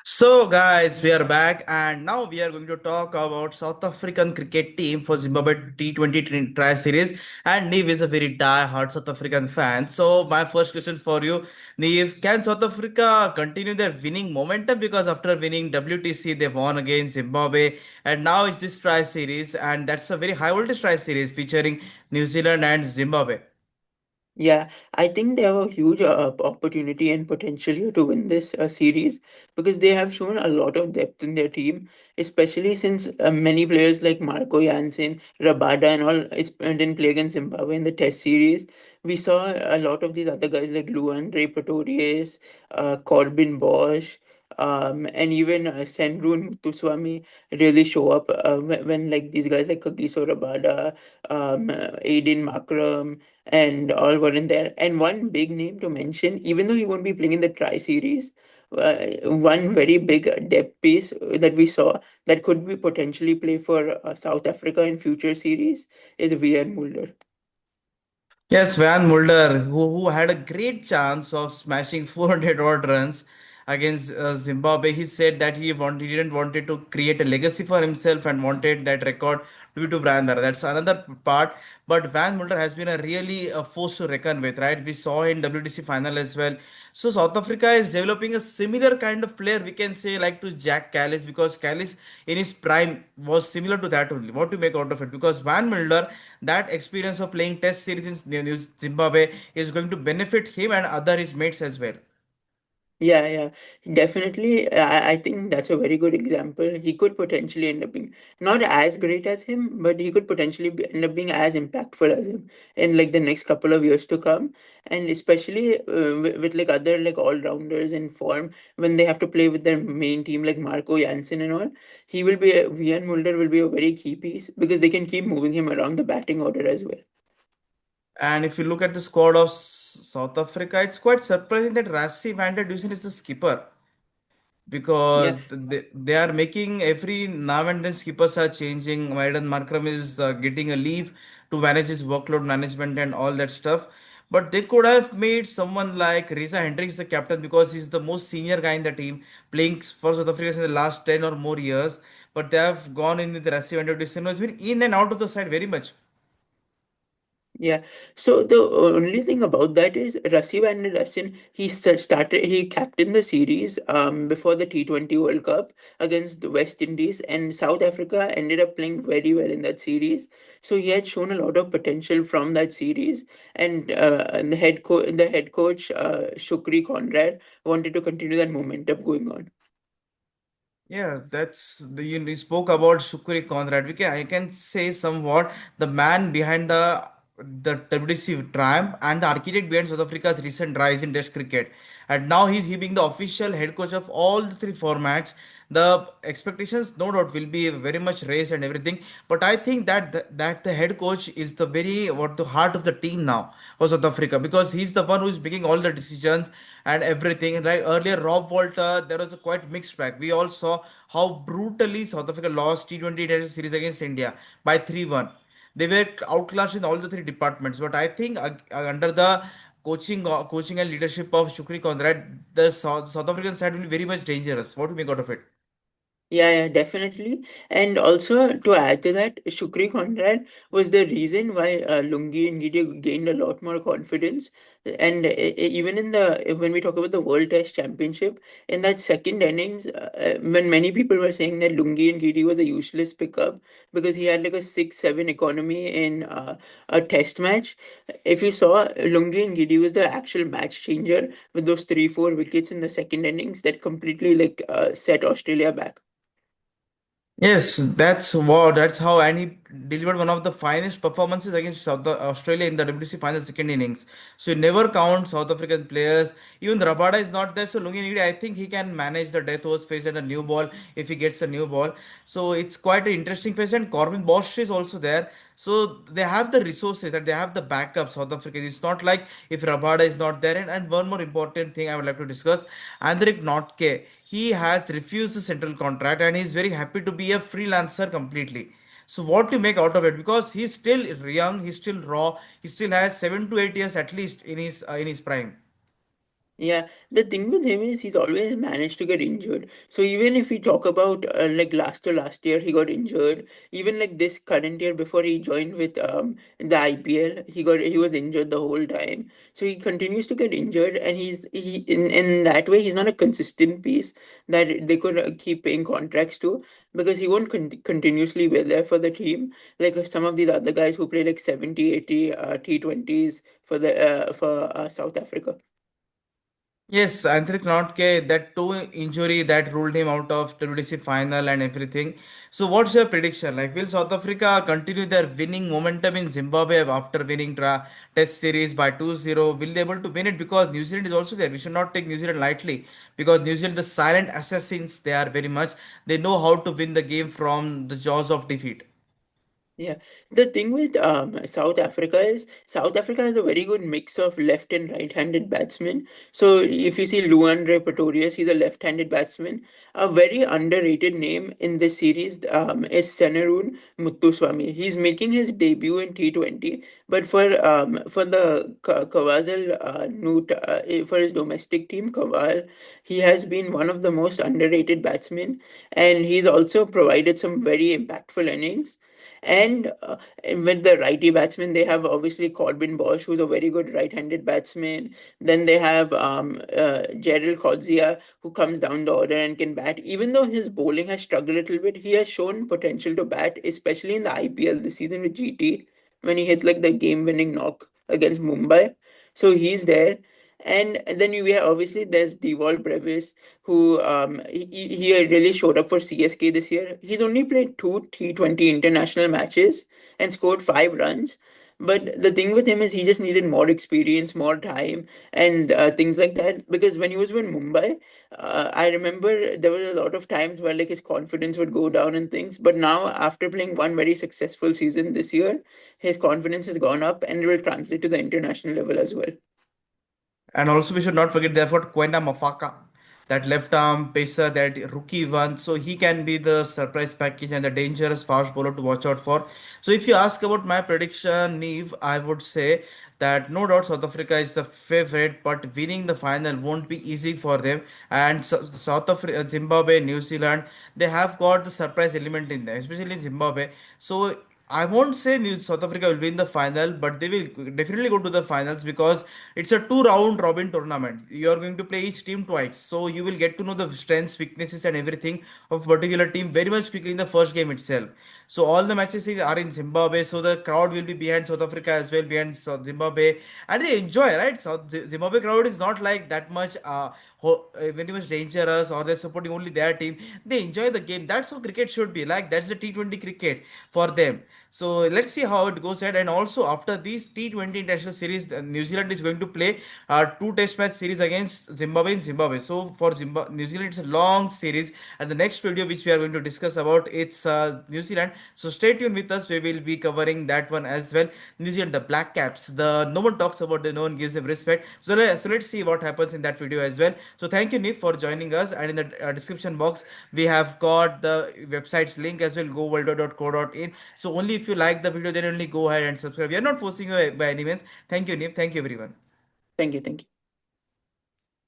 So, guys, we are back, and now we are going to talk about South African cricket team for Zimbabwe T20 Tri Series. And Neev is a very die-hard South African fan. So, my first question for you, Neev, can South Africa continue their winning momentum? Because after winning WTC, they won against Zimbabwe, and now it's this Tri Series, and that's a very high voltage Tri Series featuring New Zealand and Zimbabwe. Yeah, I think they have a huge opportunity and potential here to win this series because they have shown a lot of depth in their team, especially since many players like Marco Jansen, Rabada, and all didn't play against Zimbabwe in the Test series. We saw a lot of these other guys like Lhuan-dre Pretorius, Corbin Bosch, and even Senrun Muthuswamy really show up when like these guys like Kagiso Rabada, Aiden Makram and all were in there. And one big name to mention, even though he won't be playing in the Tri Series, one very big depth piece that we saw that could be potentially play for South Africa in future series is VN Mulder. Yes, Van Mulder, who had a great chance of smashing 400 odd runs against Zimbabwe, he said that he didn't wanted to create a legacy for himself and wanted that record to be to Brandar. That's another part. But Van Mulder has been a really a force to reckon with, right? We saw in WTC final as well. So South Africa is developing a similar kind of player, we can say, like to Jack Callis, because Callis in his prime was similar to that only. What to make out of it? Because Van Mulder, that experience of playing Test series in New Zimbabwe is going to benefit him and other his mates as well. Yeah, yeah, definitely. I think that's a very good example. He could potentially end up being not as great as him, but he could potentially end up being as impactful as him in like the next couple of years to come. And especially with like other like all-rounders in form when they have to play with their main team like Marco Jansen and all, he will be Vian Mulder will be a very key piece because they can keep moving him around the batting order as well. And if you look at the squad of South Africa, it's quite surprising that Rassie van der Dusen is the skipper. Yeah. Because they are making every now and then skippers are changing. Maiden Markram is getting a leave to manage his workload management and all that stuff. But they could have made someone like Reza Hendricks the captain because he's the most senior guy in the team, playing for South Africa in the last 10 or more years. But they have gone in with Rassie and Edison, who has been in and out of the side very much. Yeah. So the only thing about that is Rassi Van der Dussen, he captained the series before the T20 World Cup against the West Indies, and South Africa ended up playing very well in that series. So he had shown a lot of potential from that series, and the head coach Shukri Conrad wanted to continue that momentum going on. Yeah, that's the you spoke about Shukri Conrad. I can say somewhat the man behind the WTC triumph and the architect behind South Africa's recent rise in Test cricket. And now he being the official head coach of all the three formats. The expectations, no doubt, will be very much raised and everything. But I think that the head coach is the very what the heart of the team now for South Africa because he's the one who is making all the decisions and everything. Right earlier, Rob Walter, there was a quite mixed bag. We all saw how brutally South Africa lost T20 International Series against India by 3-1. They were outclassed in all the three departments. But I think under the coaching and leadership of Shukri Conrad, the South African side will be very much dangerous. What do you make out of it? Yeah, yeah, definitely. And also to add to that, Shukri Conrad was the reason why Lungi and Gidi gained a lot more confidence. And even in the when we talk about the World Test Championship, in that second innings, when many people were saying that Lungi and Gidi was a useless pickup because he had like a 6-7 economy in a Test match. If you saw, Lungi and Gidi was the actual match changer with those 3-4 wickets in the second innings that completely set Australia back. Yes, that's wow. That's how, and he delivered one of the finest performances against Australia in the WC final second innings. So you never count South African players. Even Rabada is not there, so Lungi Nidi, I think he can manage the death overs phase and a new ball if he gets a new ball. So it's quite an interesting phase, and Corbin Bosch is also there. So they have the resources and they have the backup. South Africa. It's not like if Rabada is not there. And one more important thing I would like to discuss: Andrik Notke. He has refused the central contract and he's very happy to be a freelancer completely. So what to make out of it? Because he's still young, he's still raw, he still has 7 to 8 years at least in his prime. Yeah, the thing with him is he's always managed to get injured. So even if we talk about like last year he got injured. Even like this current year before he joined with the IPL, he was injured the whole time. So he continues to get injured, and he in that way he's not a consistent piece that they could keep paying contracts to, because he won't continuously be there for the team like some of these other guys who play like 70, 80 T20s for the for South Africa. Yes, Anthony Knotke, that toe injury that ruled him out of WTC final and everything. So, what's your prediction? Like, will South Africa continue their winning momentum in Zimbabwe after winning Test series by 2-0? Will they able to win it? Because New Zealand is also there. We should not take New Zealand lightly because New Zealand, the silent assassins, they are very much. They know how to win the game from the jaws of defeat. Yeah, the thing with South Africa has a very good mix of left and right-handed batsmen. So if you see Lhuan-dre, he's a left-handed batsman. A very underrated name in this series is Senerun Muthuswamy. He's making his debut in T20, but for the Kawasal Newt for his domestic team Kawal, he has been one of the most underrated batsmen, and he's also provided some very impactful innings. And with the righty batsmen, they have obviously Corbin Bosch, who's a very good right-handed batsman. Then they have Gerald Coetzee, who comes down the order and can bat. Even though his bowling has struggled a little bit, he has shown potential to bat, especially in the IPL this season with GT, when he hit like the game-winning knock against Mumbai. So he's there. And then we have obviously there's Devol Brevis, who he really showed up for CSK this year. He's only played two T20 international matches and scored 5 runs. But the thing with him is he just needed more experience, more time, and things like that. Because when he was with Mumbai, I remember there was a lot of times where like his confidence would go down and things. But now, after playing one very successful season this year, his confidence has gone up, and it will translate to the international level as well. And also, we should not forget they've got Kwenda Mafaka, that left arm pacer, that rookie one. So he can be the surprise package and the dangerous fast bowler to watch out for. So if you ask about my prediction, Neve, I would say that no doubt South Africa is the favorite, but winning the final won't be easy for them. And South Africa, Zimbabwe, New Zealand, they have got the surprise element in them, especially Zimbabwe. So I won't say New South Africa will win the final, but they will definitely go to the finals because it's a two-round robin tournament. You are going to play each team twice, so you will get to know the strengths, weaknesses, and everything of a particular team very much quickly in the first game itself. So all the are in Zimbabwe, so the crowd will be behind South Africa as well, behind Zimbabwe, and they enjoy, right? So Zimbabwe crowd is not like that much very much dangerous, or they're supporting only their team. They enjoy the game. That's how cricket should be. Like that's the T20 cricket for them. So let's see how it goes ahead. And also after these T20 international series, New Zealand is going to play two test match series against Zimbabwe in Zimbabwe. So for New Zealand, it's a long series. And the next video which we are going to discuss about, it's New Zealand. So stay tuned with us. We will be covering that one as well. New Zealand, the Black Caps. The no one talks about them, no one gives them respect. So let's see what happens in that video as well. So thank you, Nick, for joining us. And in the description box, we have got the website's link as well. Goworld.co.in. So only if you like the video, then only go ahead and subscribe. We are not forcing you by any means. Thank you, Nick. Thank you, everyone. Thank you. Thank you.